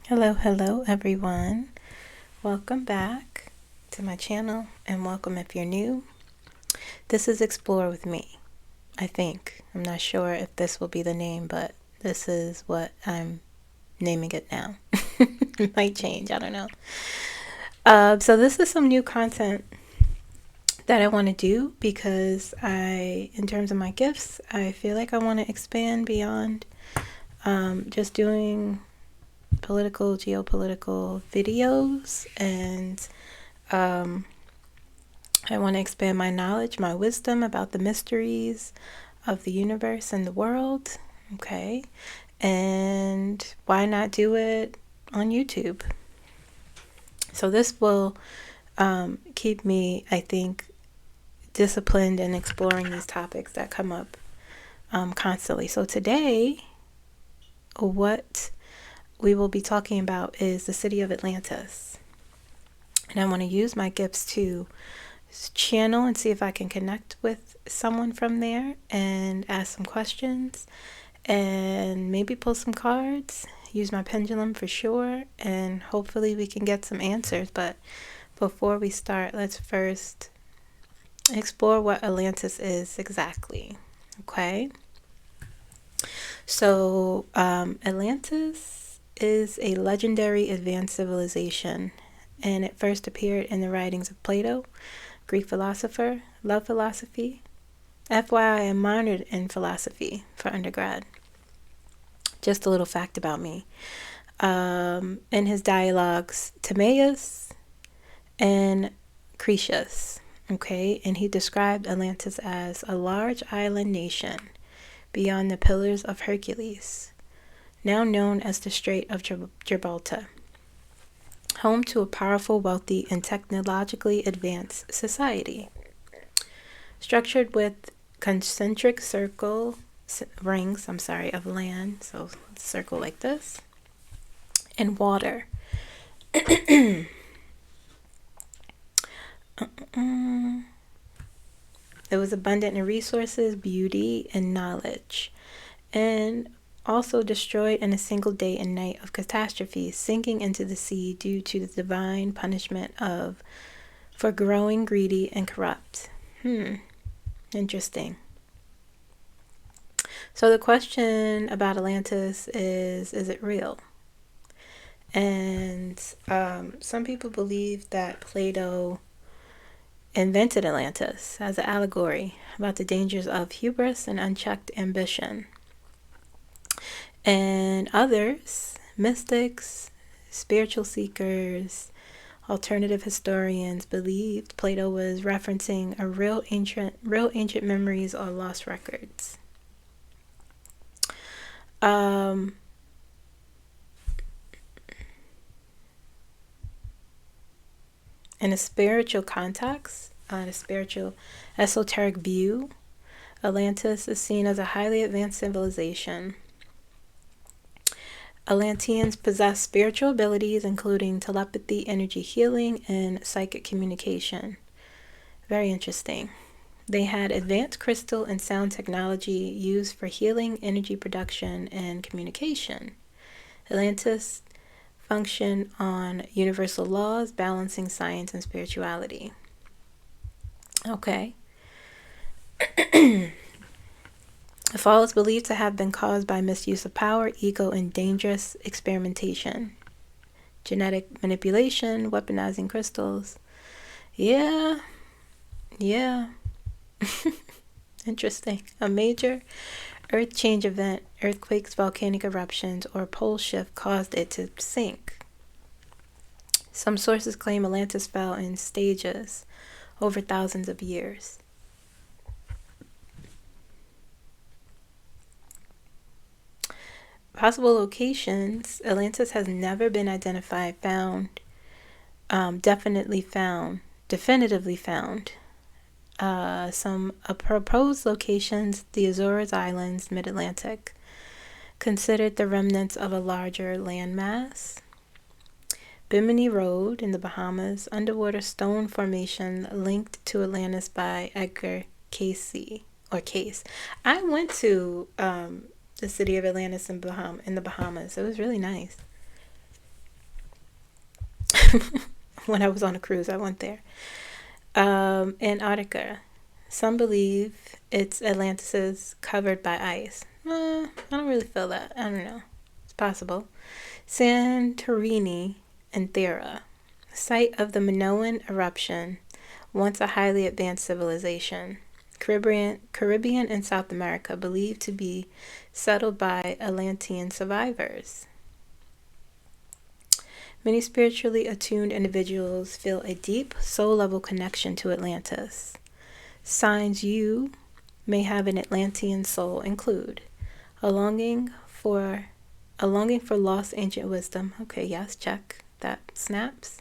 Hello everyone. Welcome back to my channel and welcome if you're new. This is Explore with me, I think. I'm not sure if this will be the name, but this is what I'm naming it now. It might change, I don't know. So this is some new content that I want to do because in terms of my gifts, I feel like I want to expand beyond just doing geopolitical videos, and I want to expand my knowledge, my wisdom about the mysteries of the universe and the world. Okay. And why not do it on YouTube? So this will keep me, I think, disciplined in exploring these topics that come up constantly. So today, what we will be talking about is the city of Atlantis. And I want to use my gifts to channel and see if I can connect with someone from there and ask some questions and maybe pull some cards, use my pendulum for sure, and hopefully we can get some answers. But before we start, let's first explore what Atlantis is exactly. Okay? So, Atlantis is a legendary advanced civilization, and it first appeared in the writings of Plato, Greek philosopher, love philosophy. FYI, I minored in philosophy for undergrad. Just a little fact about me. In his dialogues, Timaeus and Cretius, okay, and he described Atlantis as a large island nation beyond the Pillars of Hercules, now known as the Strait of Gibraltar, home to a powerful, wealthy, and technologically advanced society. Structured with concentric rings of land, so circle like this, and water. It was abundant in resources, beauty, and knowledge, and also destroyed in a single day and night of catastrophe, sinking into the sea due to the divine punishment for growing greedy and corrupt. Interesting. So the question about Atlantis is it real? And some people believe that Plato invented Atlantis as an allegory about the dangers of hubris and unchecked ambition. And others, mystics, spiritual seekers, alternative historians, believed Plato was referencing real ancient memories or lost records. In a spiritual context, in a spiritual esoteric view, Atlantis is seen as a highly advanced civilization. Atlanteans possess spiritual abilities including telepathy, energy healing, and psychic communication. Very interesting. They had advanced crystal and sound technology used for healing, energy production, and communication. Atlantis function on universal laws, balancing science and spirituality. Okay. The fall is believed to have been caused by misuse of power, ego, and dangerous experimentation. Genetic manipulation, weaponizing crystals. Yeah. Interesting. A major earth change event, earthquakes, volcanic eruptions, or pole shift caused it to sink. Some sources claim Atlantis fell in stages over thousands of years. Possible locations: Atlantis has never been identified, definitively found. Some proposed locations: the Azores Islands, mid-Atlantic, considered the remnants of a larger landmass. Bimini Road in the Bahamas, underwater stone formation linked to Atlantis by Edgar Cayce. I went to the city of Atlantis in the Bahamas. It was really nice. When I was on a cruise, I went there. Antarctica. Some believe it's Atlantis covered by ice. I don't really feel that. I don't know. It's possible. Santorini and Thera, site of the Minoan eruption, once a highly advanced civilization. Caribbean and South America believed to be settled by Atlantean survivors. Many spiritually attuned individuals feel a deep soul-level connection to Atlantis. Signs you may have an Atlantean soul include a longing for lost ancient wisdom. Okay, yes, check. That snaps.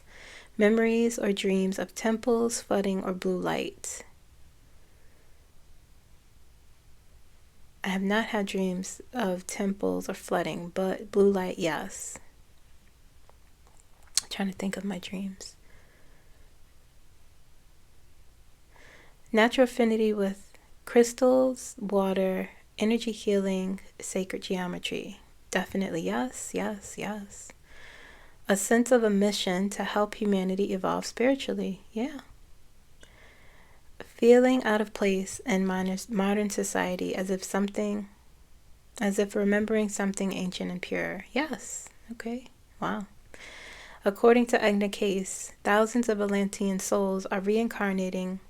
Memories or dreams of temples, flooding, or blue light. I have not had dreams of temples or flooding, but blue light, yes. I'm trying to think of my dreams. Natural affinity with crystals, water, energy healing, sacred geometry. Definitely yes, yes, yes. A sense of a mission to help humanity evolve spiritually. Yeah. Feeling out of place in modern society as if remembering something ancient and pure. Yes. Okay. Wow. According to Agna Case, thousands of Atlantean souls are reincarnating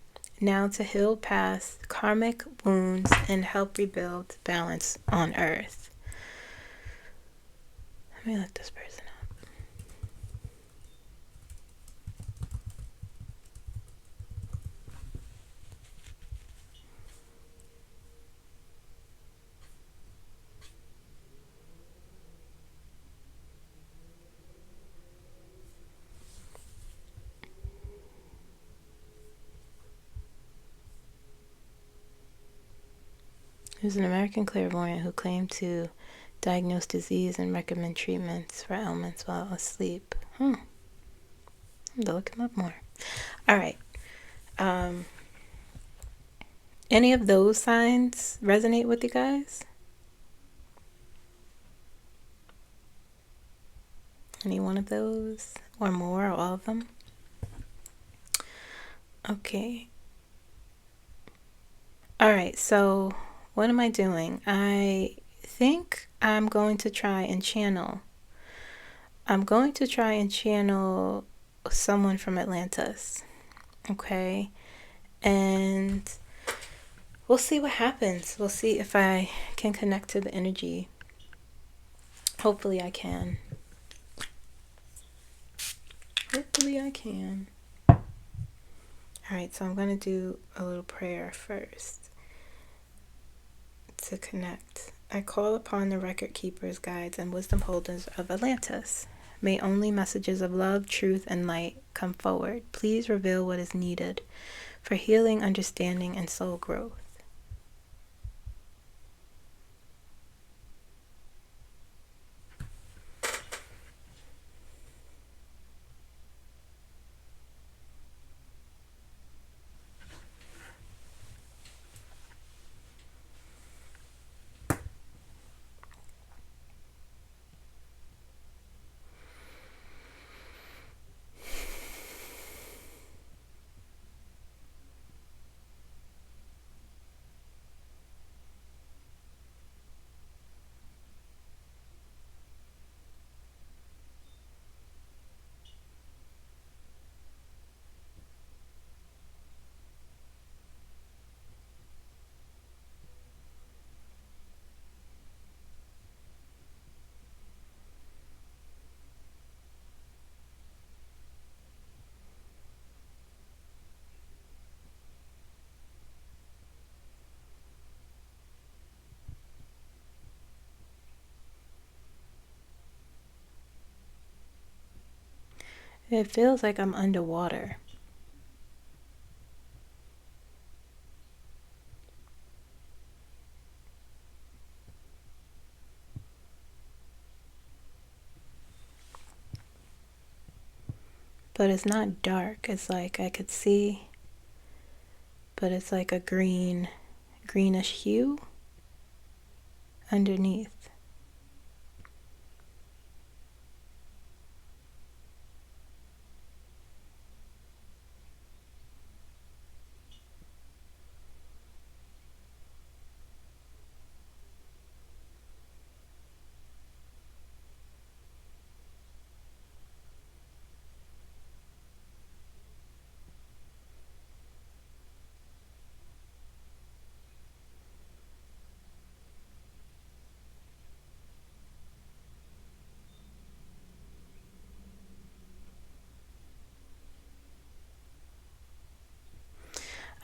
now to heal past karmic wounds and help rebuild balance on Earth. Let me look this person up. He was an American clairvoyant who claimed to diagnose disease and recommend treatments for ailments while asleep. I have to look him up more. All right. Any of those signs resonate with you guys? Any one of those? Or more, or all of them? Okay. All right, so what am I doing? I think I'm going to try and channel someone from Atlantis. Okay? And we'll see what happens. We'll see if I can connect to the energy. Hopefully I can. Alright, so I'm going to do a little prayer first to connect. I call upon the record keepers, guides, and wisdom holders of Atlantis. May only messages of love, truth, and light come forward. Please reveal what is needed for healing, understanding, and soul growth. It feels like I'm underwater. But it's not dark. It's like I could see, but it's like a greenish hue underneath.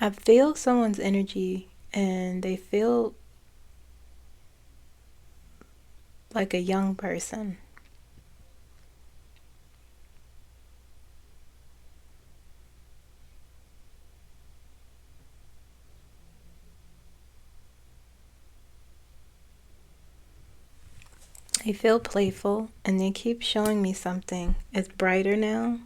I feel someone's energy and they feel like a young person. They feel playful and they keep showing me something. It's brighter now.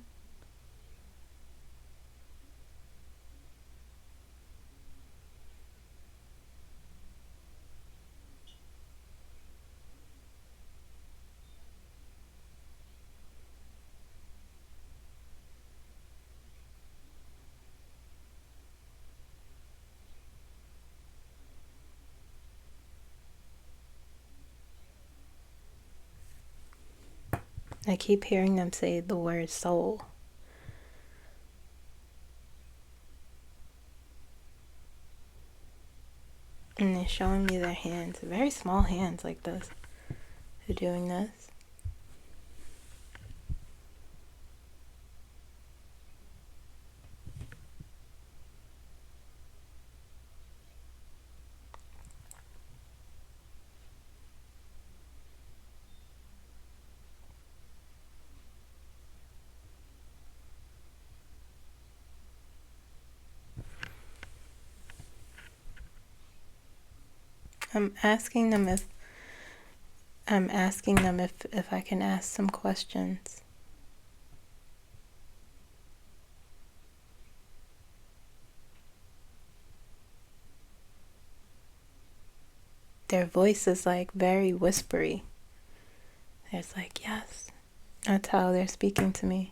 I keep hearing them say the word soul. And they're showing me their hands, very small hands like this. They're doing this. I'm asking them if I can ask some questions. Their voice is like very whispery. It's like, yes. That's how they're speaking to me.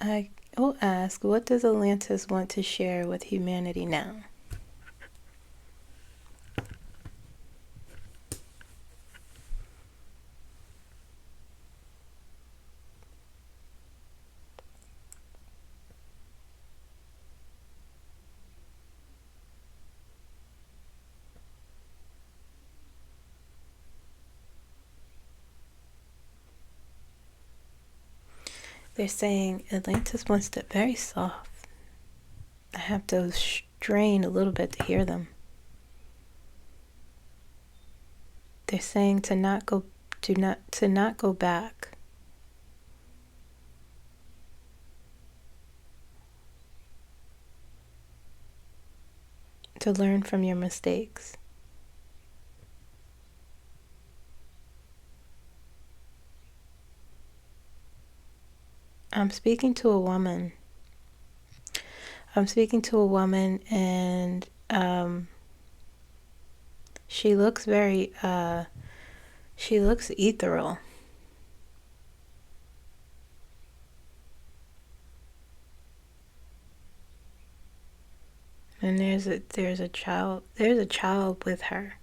I will ask, what does Atlantis want to share with humanity now? They're saying Atlantis wants to very soft. I have to strain a little bit to hear them. They're saying to not go back. To learn from your mistakes. I'm speaking to a woman. And she looks very she looks ethereal. And there's a child with her.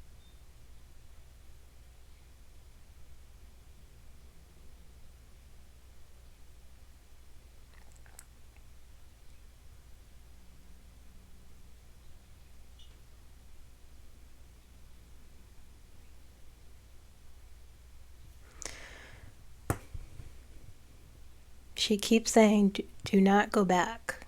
She keeps saying, do not go back.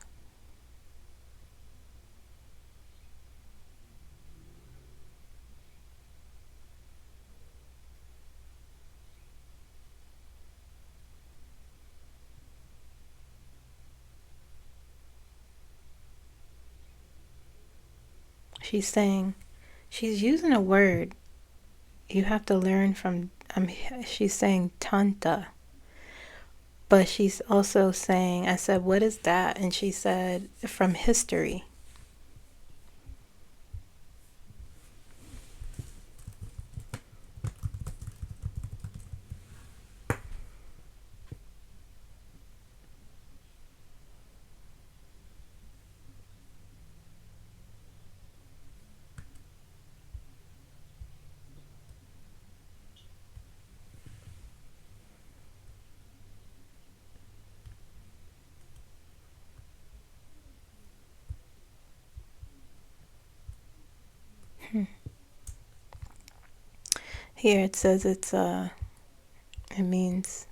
She's saying, she's using a word you have to learn from. She's saying tanta. But she's also saying, I said, what is that? And she said, from history. Here it says it means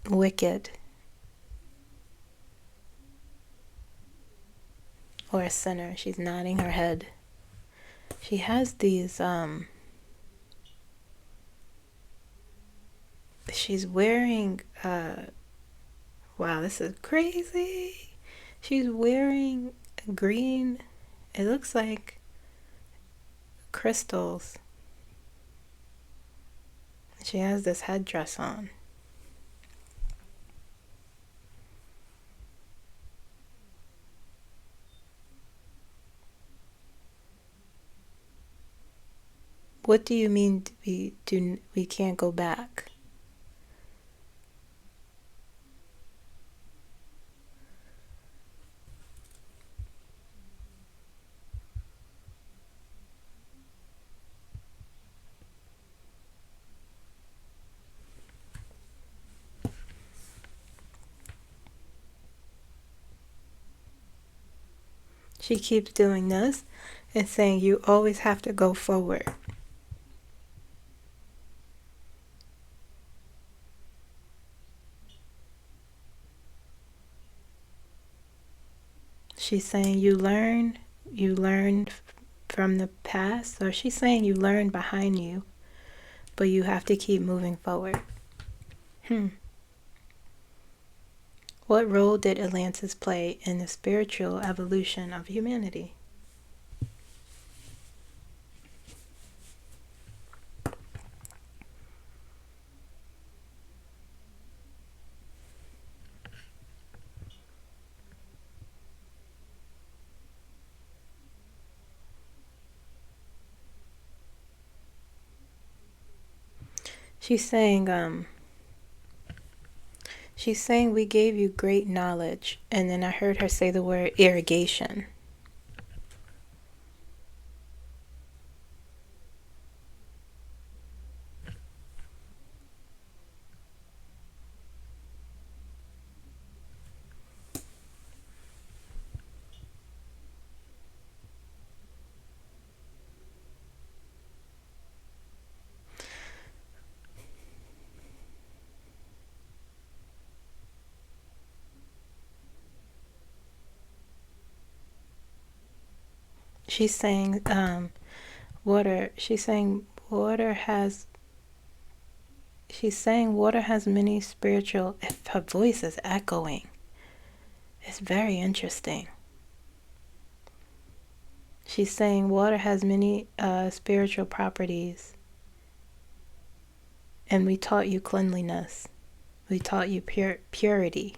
wicked or a sinner. She's nodding her head. She has these she's wearing wow, this is crazy. She's wearing green, it looks like crystals. She has this headdress on. What do you mean we can't go back? She keeps doing this and saying you always have to go forward. She's saying you learned from the past, or she's saying you learned behind you, but you have to keep moving forward. What role did Atlantis play in the spiritual evolution of humanity? She's saying we gave you great knowledge, and then I heard her say the word irrigation. She's saying water. She's saying water has many spiritual. If her voice is echoing, it's very interesting. She's saying water has many spiritual properties, and we taught you cleanliness. We taught you purity.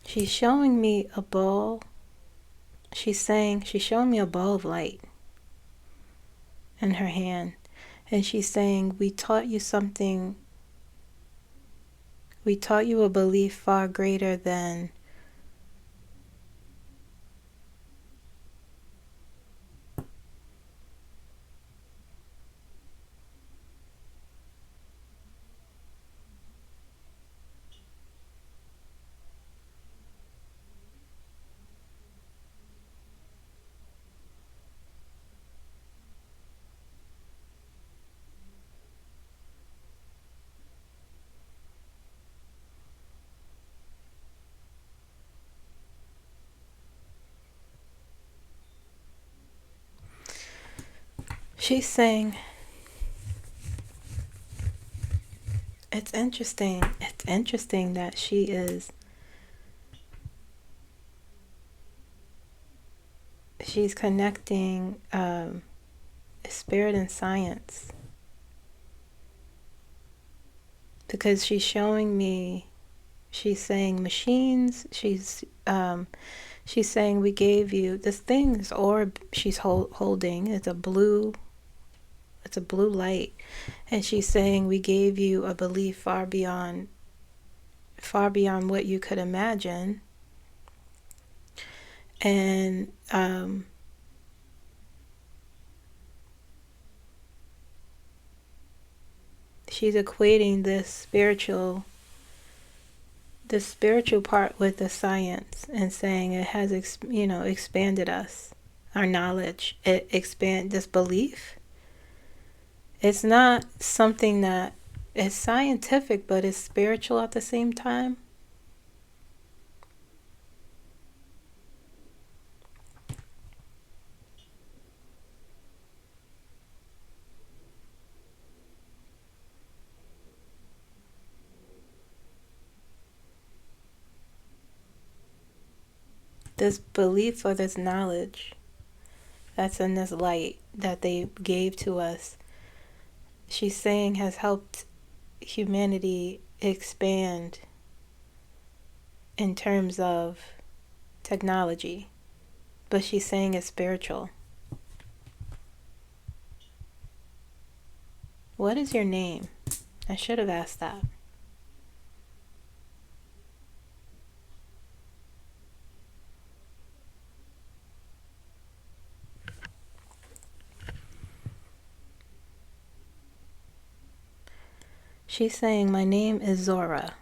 She's showing me a ball. She's showing me a ball of light in her hand. And she's saying, we taught you something. We taught you a belief far greater than she's saying, it's interesting that she's connecting spirit and science, because she's showing me, she's saying machines, she's saying we gave you this thing, this orb she's holding. It's a blue it's a blue light, and she's saying we gave you a belief far beyond what you could imagine. And she's equating the spiritual part with the science, and saying it has expanded us, our knowledge. It expand this belief. It's not something that is scientific, but it's spiritual at the same time. This belief or this knowledge that's in this light that they gave to us, she's saying has helped humanity expand in terms of technology. But she's saying it's spiritual. What is your name? I should have asked that. She's saying, my name is Zora.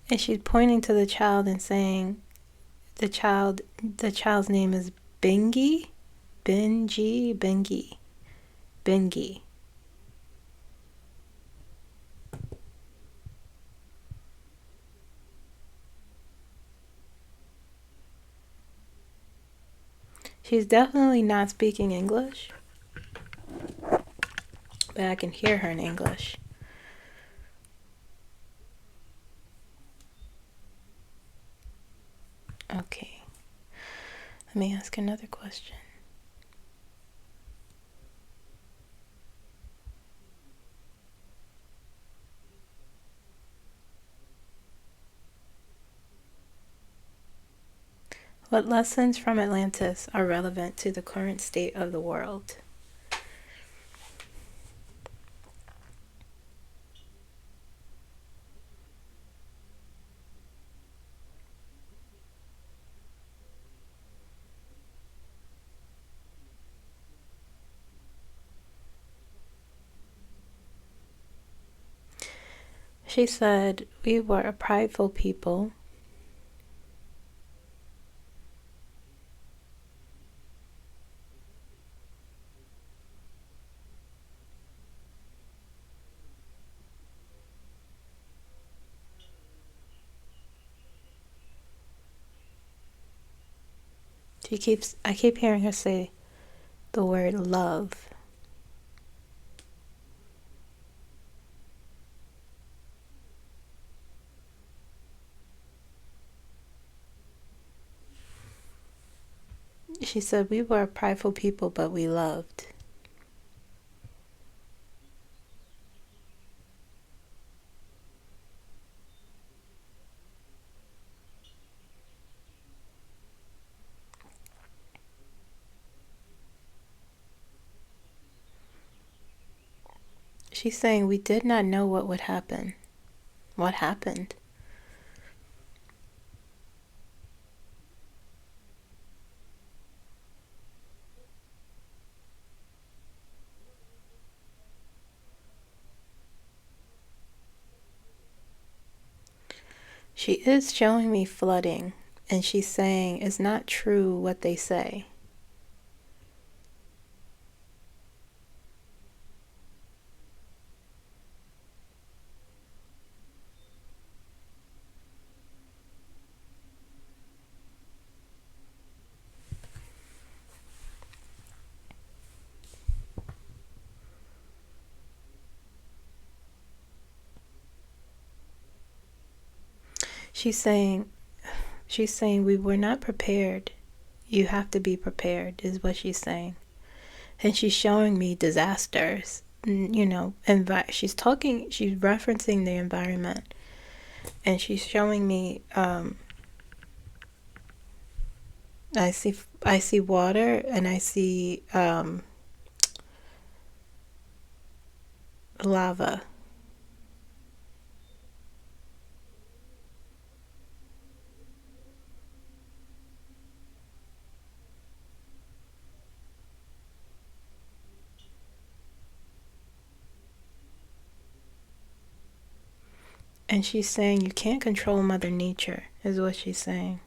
And she's pointing to the child and saying, the child's name is Bengi. Bengi. She's definitely not speaking English, but I can hear her in English. Okay. Let me ask another question. What lessons from Atlantis are relevant to the current state of the world? She said, we were a prideful people. I keep hearing her say the word love. She said, we were a prideful people, but we loved. She's saying we did not know what would happen. What happened? She is showing me flooding, and she's saying it's not true what they say. She's saying we were not prepared. you have to be prepared, is what she's saying. And she's showing me disasters, you know, she's referencing the environment, and she's showing me, I see water, and I see lava. And she's saying you can't control Mother Nature, is what she's saying.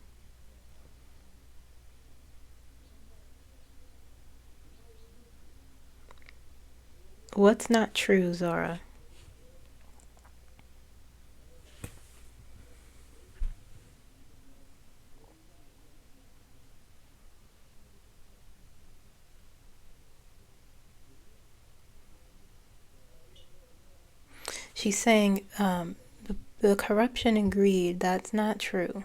What's not true, Zora? She's saying the corruption and greed, that's not true.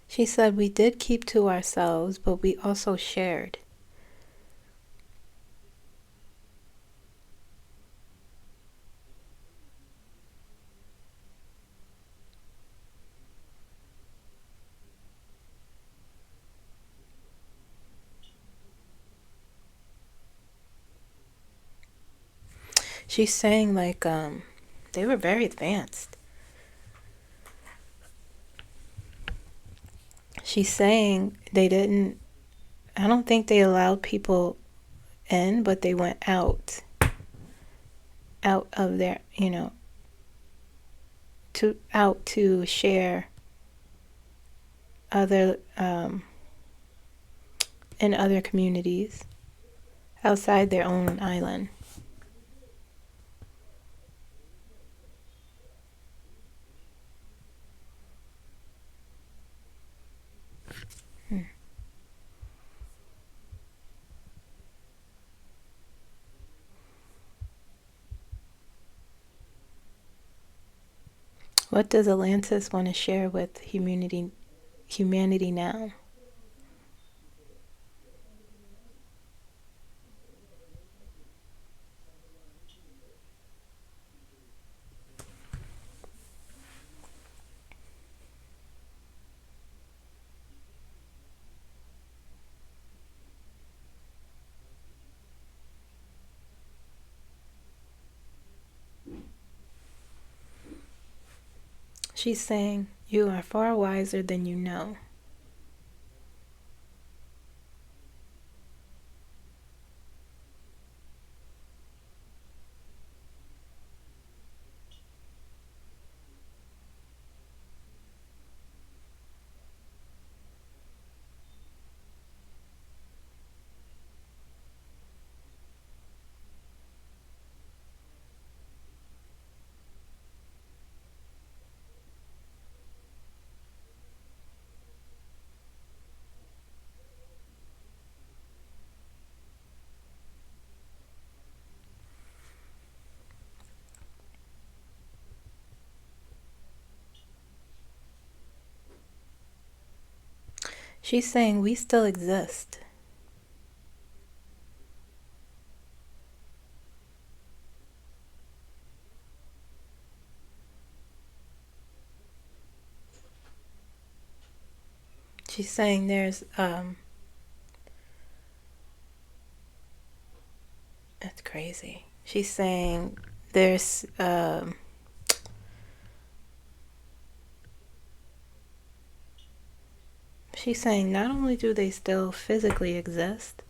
She said we did keep to ourselves, but we also shared. She's saying like they were very advanced. She's saying they didn't, I don't think they allowed people in, but they went out of their, you know, to share other in other communities outside their own island. What does Atlantis want to share with humanity now? She's saying you are far wiser than you know. She's saying we still exist. She's saying there's that's crazy. She's saying there's she's saying not only do they still physically exist,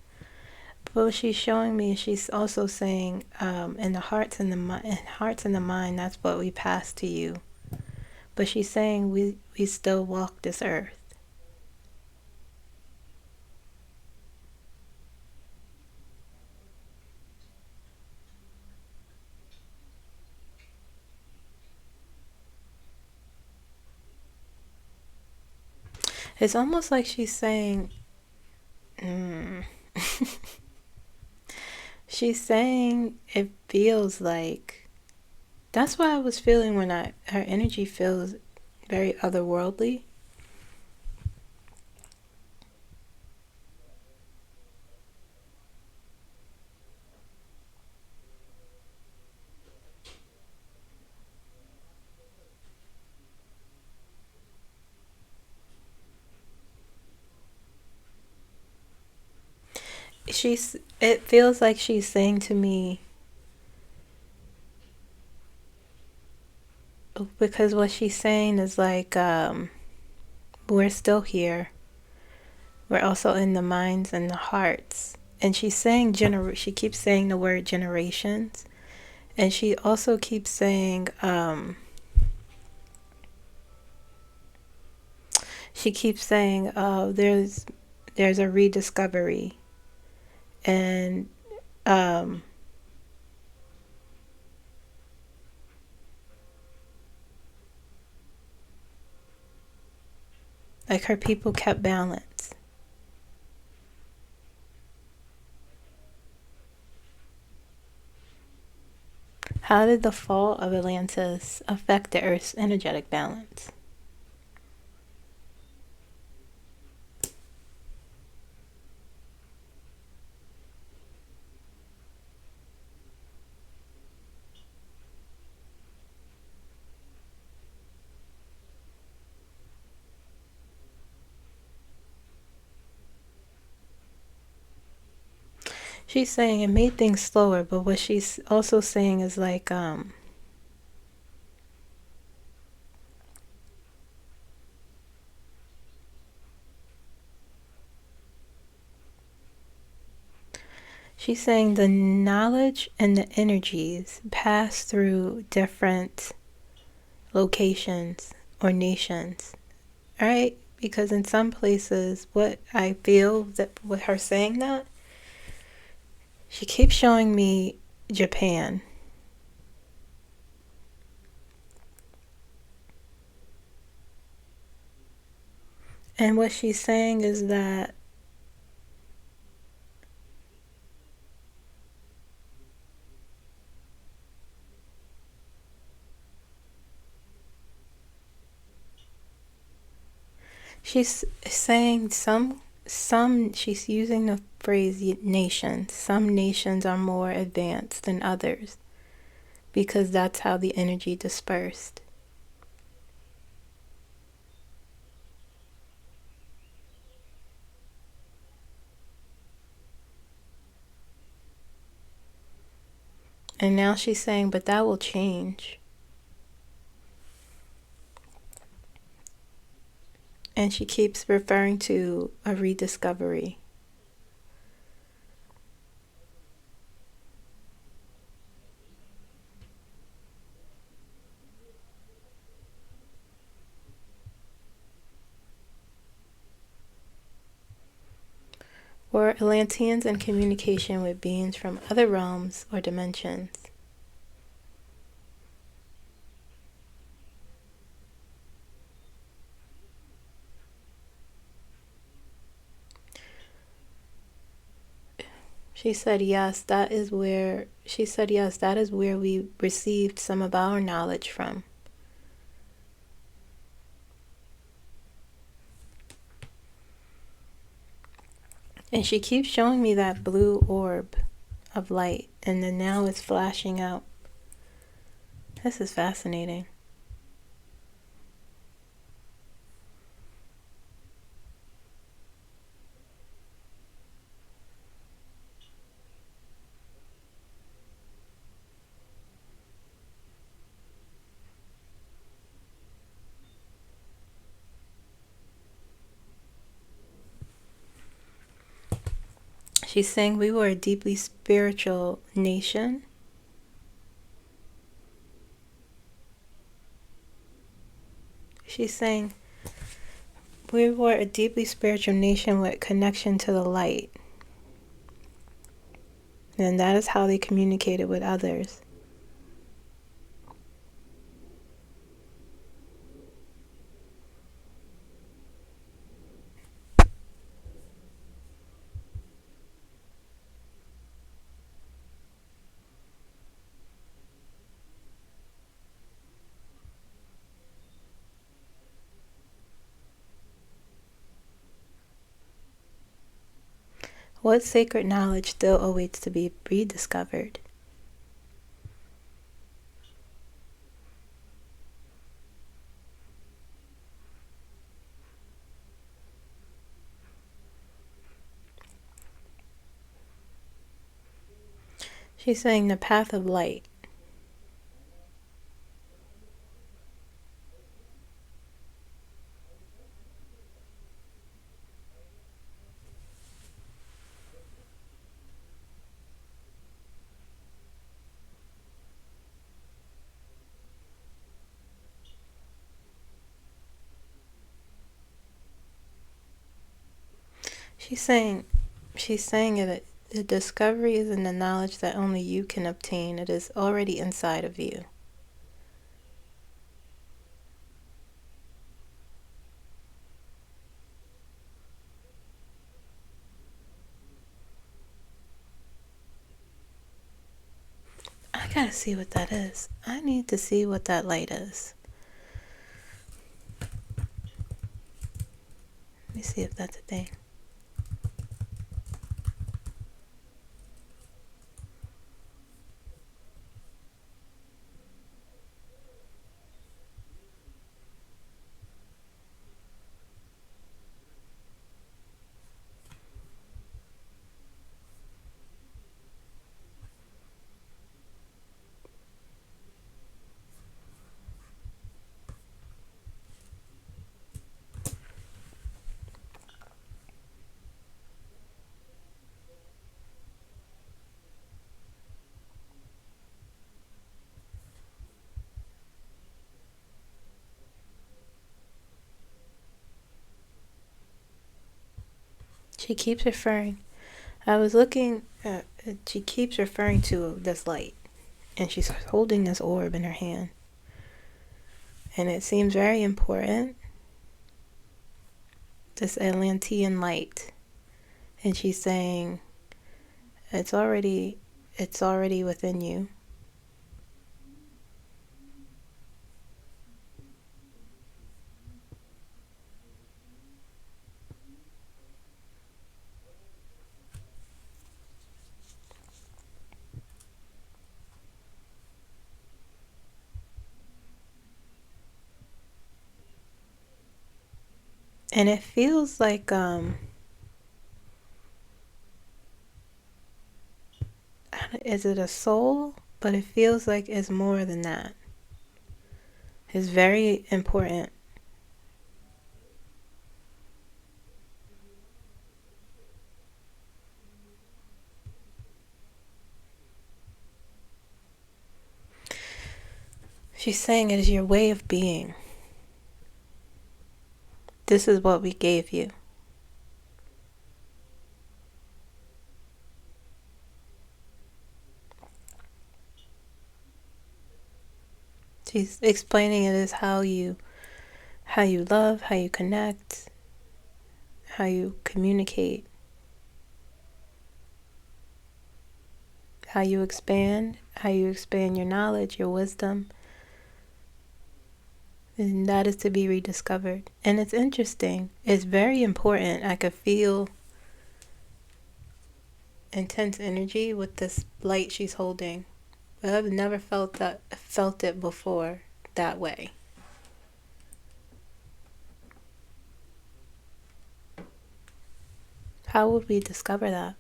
but she's showing me, she's also saying in the hearts and the mind, that's what we pass to you. But she's saying we still walk this earth. It's almost like she's saying, she's saying it feels like That's what I was feeling when her energy feels very otherworldly. It feels like she's saying to me, because what she's saying is like, we're still here. We're also in the minds and the hearts. And she's saying she keeps saying the word generations. And she also keeps saying, oh, there's a rediscovery. And like her people kept balance. How did the fall of Atlantis affect the Earth's energetic balance? She's saying it made things slower, but what she's also saying is like, she's saying the knowledge and the energies pass through different locations or nations, right? Because in some places, what I feel that with her saying that, she keeps showing me Japan. And what she's saying is that she's saying she's using the phrase nation. Some nations are more advanced than others because that's how the energy dispersed. And now she's saying, but that will change. And she keeps referring to a rediscovery. Were Atlanteans in communication with beings from other realms or dimensions? She said yes, that is where we received some of our knowledge from. And she keeps showing me that blue orb of light, and then now it's flashing out. This is fascinating. She's saying we were a deeply spiritual nation. She's saying we were a deeply spiritual nation with connection to the light. And that is how they communicated with others. What sacred knowledge still awaits to be rediscovered? She's saying the path of light. She's saying it. The discovery is in the knowledge that only you can obtain. It is already inside of you. I gotta see what that is. I need to see what that light is. Let me see if that's a thing. She keeps referring. I was looking at. She keeps referring to this light, and she's holding this orb in her hand, and it seems very important. This Atlantean light, and she's saying, it's already within you. And it feels like is it a soul? But it feels like it's more than that. It's very important. She's saying it is your way of being. This is what we gave you. She's explaining it as how you love, how you connect, how you communicate, how you expand your knowledge, your wisdom. And that is to be rediscovered. And it's interesting. It's very important. I could feel intense energy with this light she's holding. But I've never felt it before that way. How would we discover that?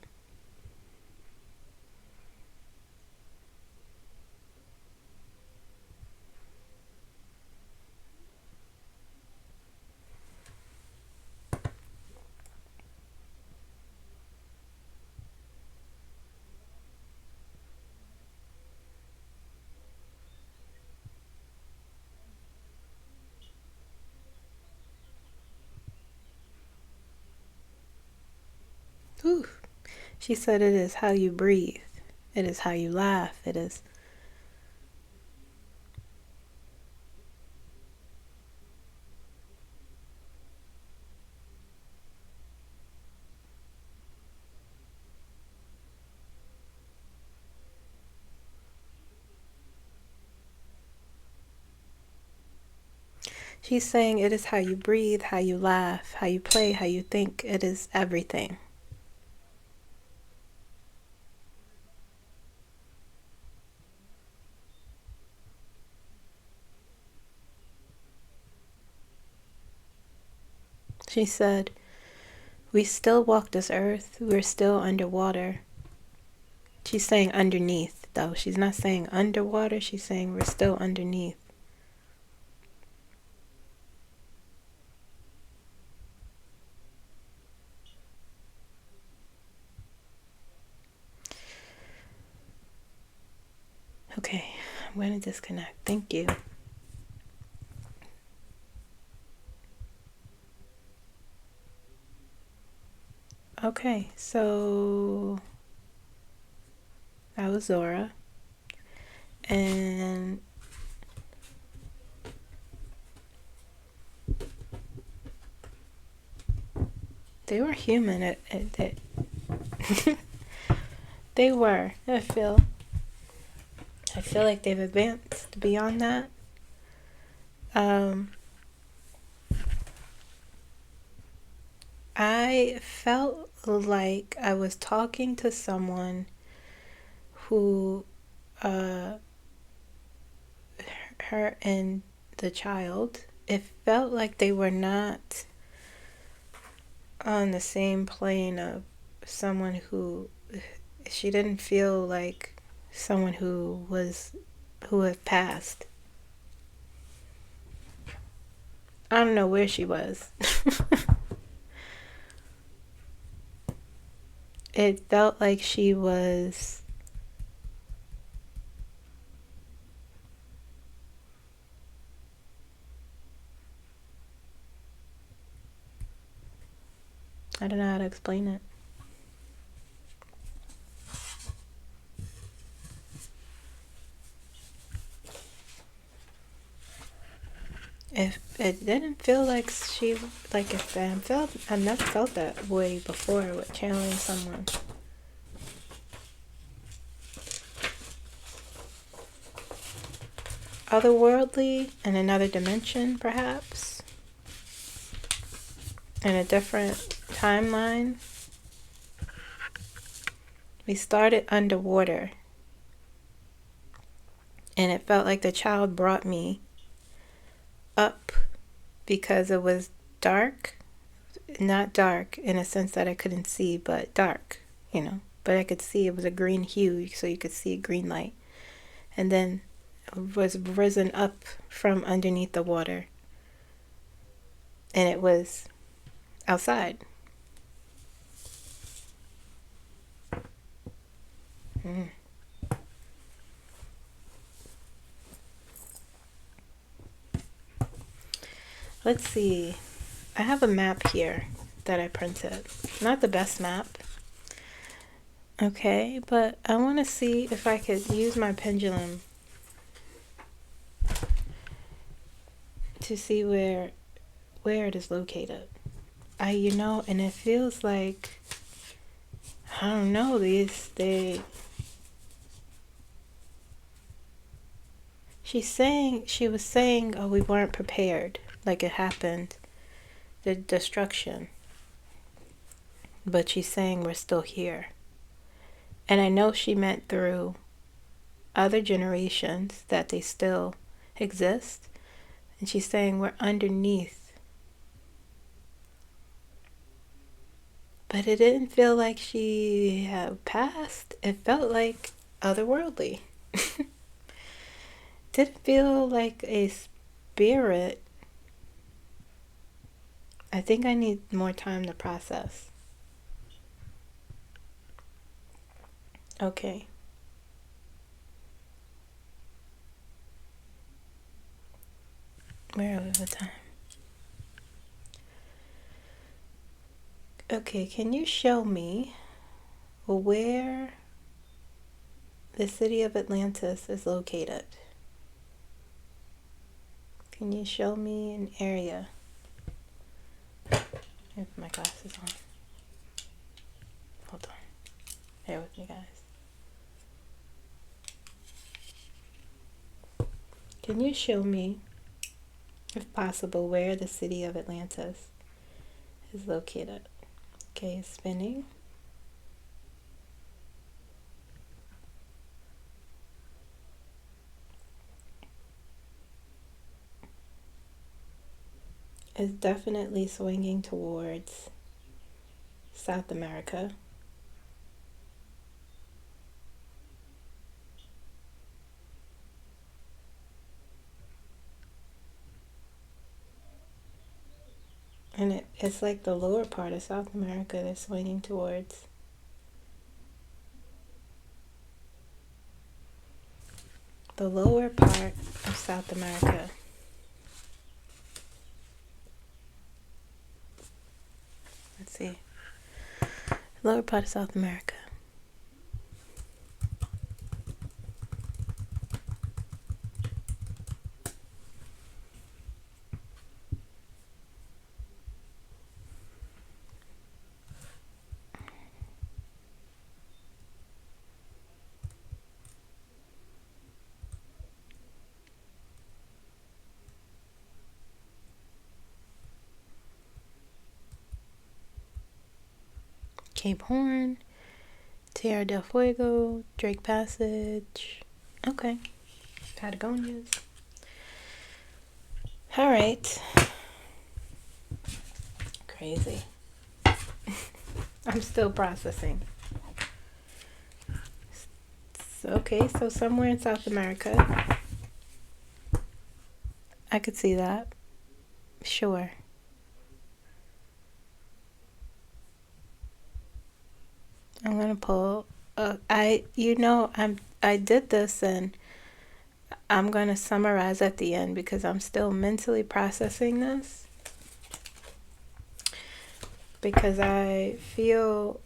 Ooh. She said it is how you breathe. It is how you laugh. It is. She's saying it is how you breathe, how you laugh, how you play, how you think. It is everything. She said, we still walk this earth. We're still underwater. She's saying underneath, though. She's not saying underwater. She's saying we're still underneath. Okay, I'm going to disconnect. Thank you. Okay, so that was Zora. And they were human. They were. I feel like they've advanced beyond that. I felt like I was talking to someone who, her and the child, it felt like they were not on the same plane of someone who, she didn't feel like someone who had passed. I don't know where she was. It felt like she was I don't know how to explain it. If it didn't feel like she, like if I felt, I've never felt that way before with channeling someone. Otherworldly, in another dimension, perhaps, in a different timeline. We started underwater, and it felt like the child brought me up because it was dark. Not dark in a sense that I couldn't see, but dark, But I could see it was a green hue, so you could see a green light. And then it was risen up from underneath the water. And it was outside. Let's see. I have a map here that I printed. Not the best map. Okay, but I want to see if I could use my pendulum to see where it is located. And it feels like, I don't know, she was saying, oh, we weren't prepared, like it happened, the destruction. But she's saying we're still here. And I know she meant through other generations that they still exist. And she's saying we're underneath. But it didn't feel like she had passed. It felt like otherworldly. Didn't feel like a spirit. I think I need more time to process. Okay. Where are we with time? Okay, can you show me where the city of Atlantis is located? Can you show me an area? I have my glasses on. Hold on. Bear with me, guys. Can you show me, if possible, where the city of Atlantis is located? Okay, spinning. is definitely swinging towards South America. And it's like the lower part of South America that's swinging towards. The lower part of South America. Let's see. Lower part of South America. Cape Horn, Tierra del Fuego, Drake Passage. Okay. Patagonias. All right. Crazy. I'm still processing. Okay, so somewhere in South America. I could see that. Sure. I'm gonna pull. I did this, and I'm gonna summarize at the end because I'm still mentally processing this. Because I feel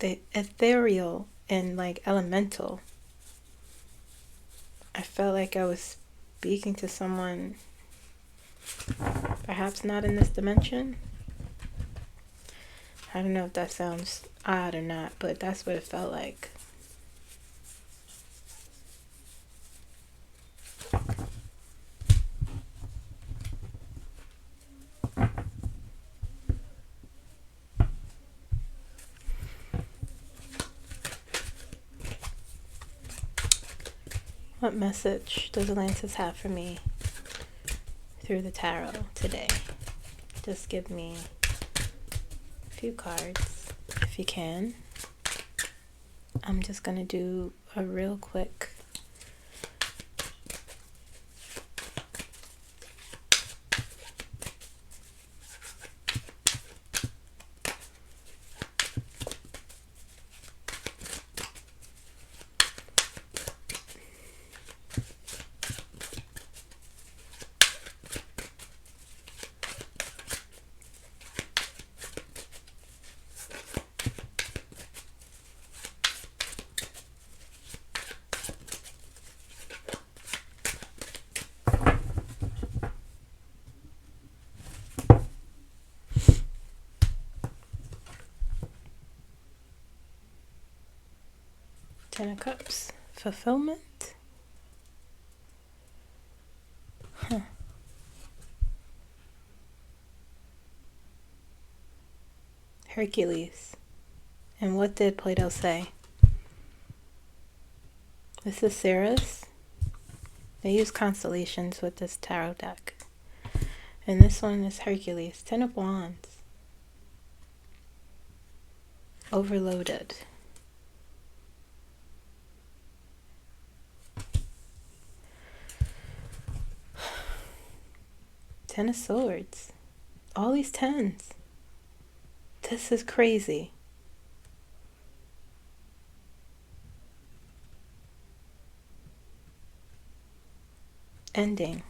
the ethereal and like elemental. I felt like I was speaking to someone perhaps not in this dimension. I don't know if that sounds odd or not, but that's what it felt like. What message does Atlantis have for me through the tarot today? Just give me a few cards if you can. I'm just going to do a real quick Ten of Cups. Fulfillment. Hercules. And what did Plato say? This is Ceres. They use constellations with this tarot deck. And this one is Hercules. 10 of Wands. Overloaded. Ten of Swords. All these tens. This is crazy. Ending.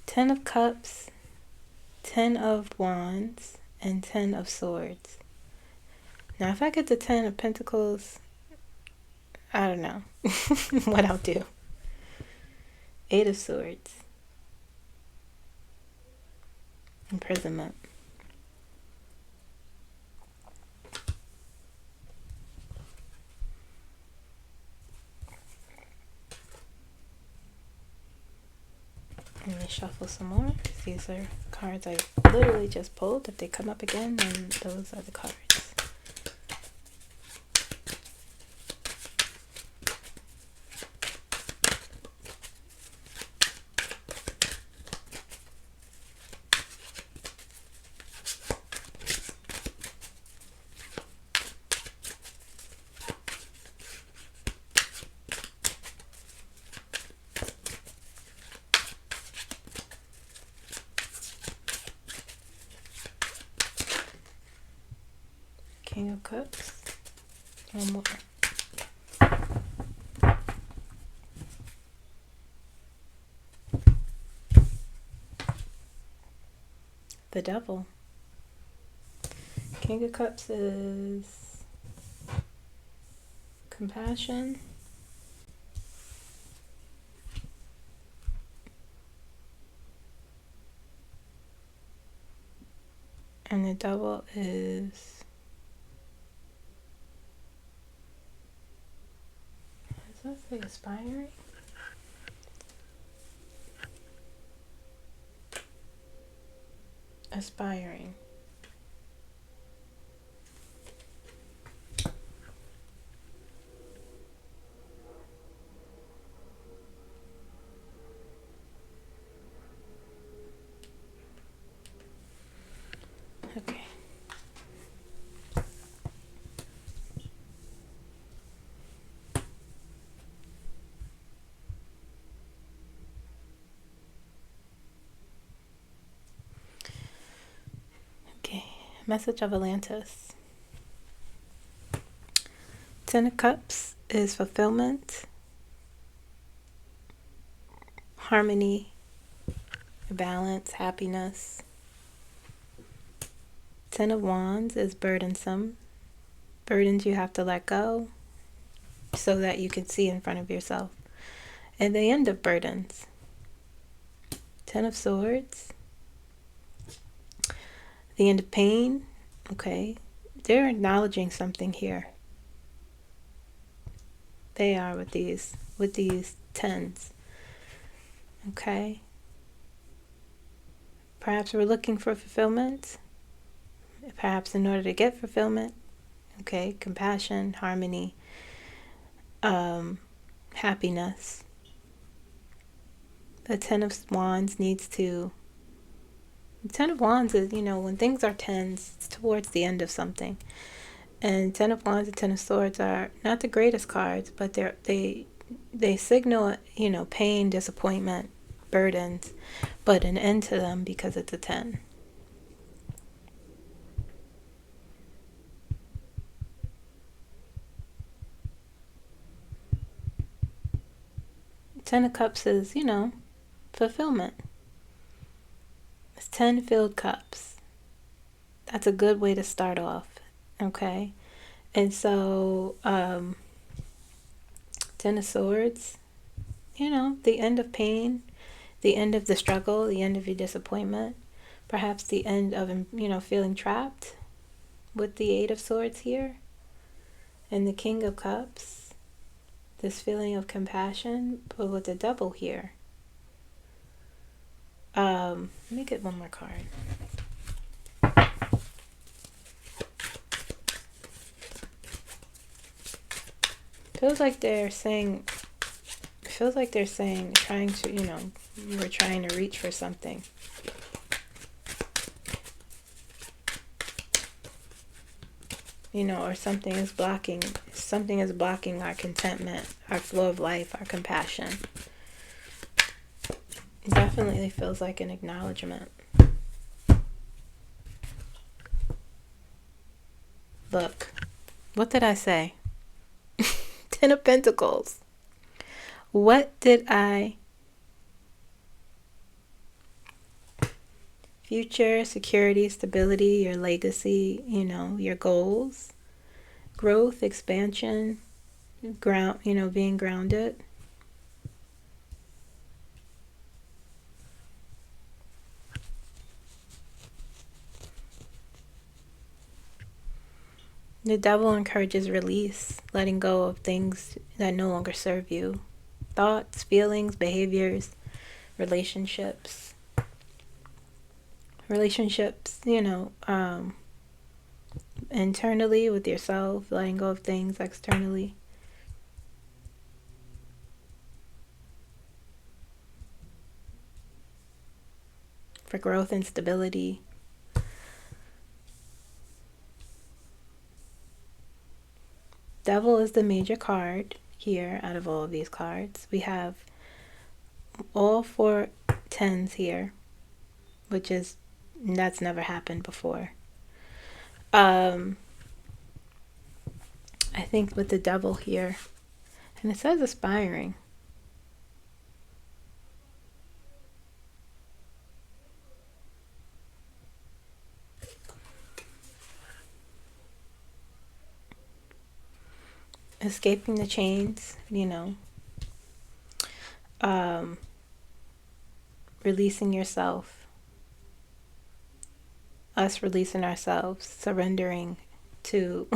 Ten of Cups, 10 of Wands, and 10 of Swords. Now, if I get the 10 of Pentacles, I don't know what I'll do. 8 of Swords. Imprisonment. Let me shuffle some more because these are cards I literally just pulled. If they come up again, then those are the cards. King of Cups. One more. The Devil. King of Cups is compassion. And the Devil is... Does that say aspiring? Aspiring. Okay. Okay. Message of Atlantis. Ten of Cups is fulfillment, harmony, balance, happiness. Ten of Wands is burdensome. Burdens you have to let go so that you can see in front of yourself. And the end of burdens. Ten of Swords. The end of pain. Okay. They're acknowledging something here. They are with these tens. Okay. Perhaps we're looking for fulfillment. Perhaps in order to get fulfillment. Okay. Compassion, harmony, happiness. The Ten of Wands needs to... The Ten of Wands is, when things are tens, it's towards the end of something. And Ten of Wands and Ten of Swords are not the greatest cards, but they signal, pain, disappointment, burdens, but an end to them because it's a 10. Ten of Cups is, fulfillment. It's 10 filled cups. That's a good way to start off. Okay. And so, Ten of Swords, the end of pain, the end of the struggle, the end of your disappointment, perhaps the end of, feeling trapped with the Eight of Swords here. And the King of Cups, this feeling of compassion, but with the Devil here. Let me get one more card. Feels like they're saying, trying to, we're trying to reach for something. Or something is blocking our contentment, our flow of life, our compassion. Definitely feels like an acknowledgement. Look, what did I say? Ten of Pentacles. What did I... Future, security, stability, your legacy, your goals, growth, expansion, being grounded. The Devil encourages release, letting go of things that no longer serve you. Thoughts, feelings, behaviors, relationships. relationships, internally with yourself, letting go of things externally. For growth and stability. Devil is the major card here out of all of these cards. We have all 4 tens here, that's never happened before. I think with the devil here, and it says aspiring. Escaping the chains, releasing yourself, us releasing ourselves, surrendering to,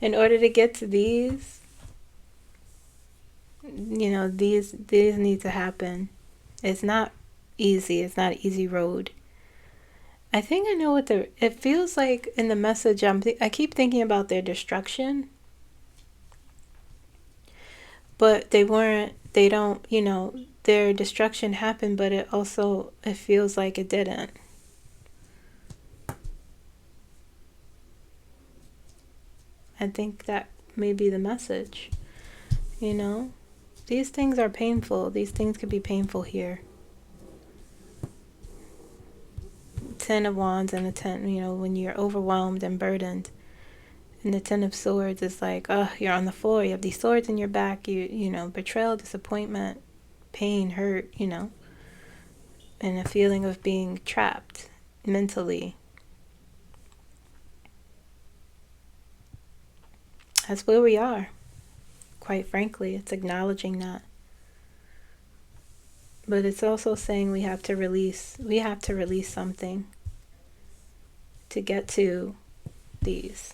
in order to get to these, these need to happen. It's not easy. It's not an easy road. I think I know what it feels like in the message. I keep thinking about their destruction. But they don't, their destruction happened, but it feels like it didn't. I think that may be the message, These things are painful. These things could be painful here. 10 of Wands and a 10, when you're overwhelmed and burdened. And the 10 of Swords is like, you're on the floor. You have these swords in your back. Betrayal, disappointment, pain, hurt, and a feeling of being trapped mentally. That's where we are. Quite frankly, it's acknowledging that. But it's also saying we have to release something to get to these.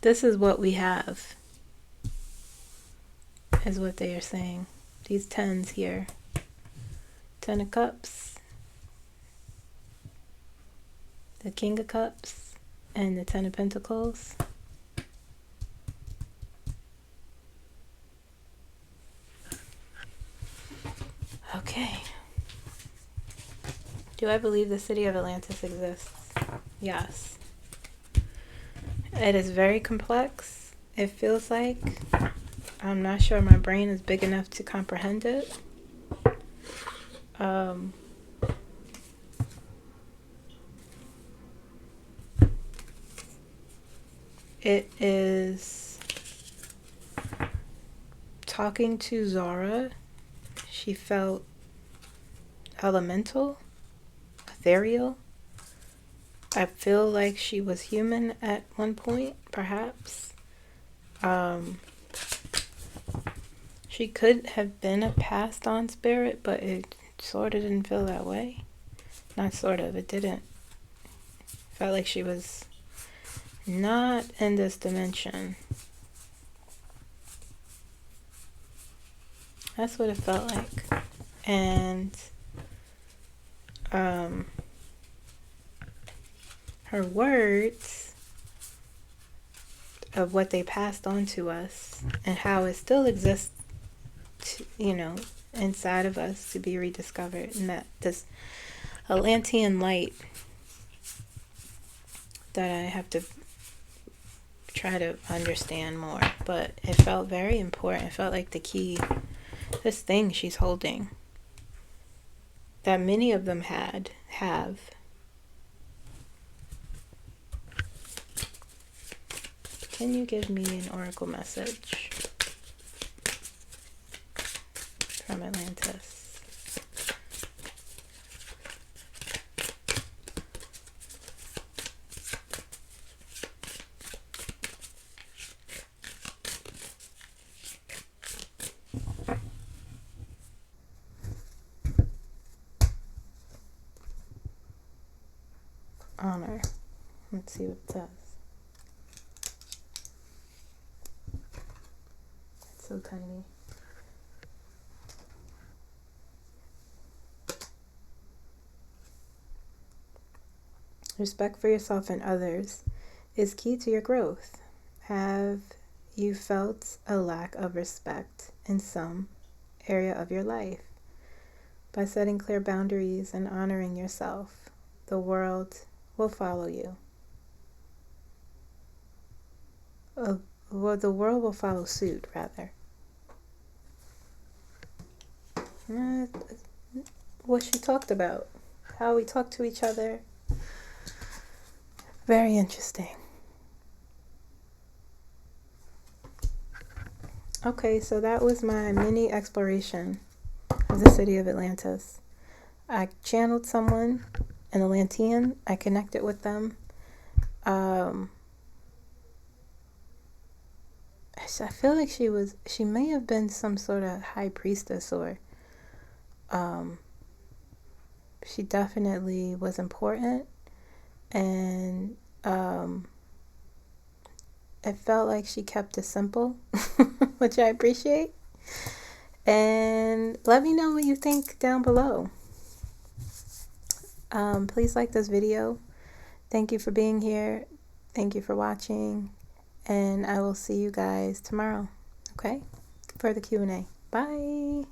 This is what we have, is what they are saying. These 10s here. 10 of Cups, the King of Cups, and the 10 of Pentacles. Okay. Do I believe the city of Atlantis exists? Yes. It is very complex. It feels like. I'm not sure my brain is big enough to comprehend it. It is talking to Zora. She felt elemental, ethereal. I feel like she was human at one point, perhaps. She could have been a passed on spirit, but it sort of didn't feel that way. Not sort of, it didn't. Felt like she was not in this dimension. That's what it felt like. And her words of what they passed on to us and how it still exists, inside of us to be rediscovered, and that this Atlantean light that I have to try to understand more, but it felt very important. It felt like the key, this thing she's holding, that many of them have. Can you give me an oracle message from Atlantis? Honor. Let's see what it says. It's so tiny. Respect for yourself and others is key to your growth. Have you felt a lack of respect in some area of your life? By setting clear boundaries and honoring yourself, the world will follow you. Well, the world will follow suit, rather. What she talked about, how we talk to each other. Very interesting. Okay, so that was my mini exploration of the city of Atlantis. I channeled someone, an Atlantean. I connected with them. I feel like she may have been some sort of high priestess, or she definitely was important, and it felt like she kept it simple, which I appreciate. And let me know what you think down below. Please like this video. Thank you for being here. Thank you for watching. And I will see you guys tomorrow, okay? For the Q&A. Bye.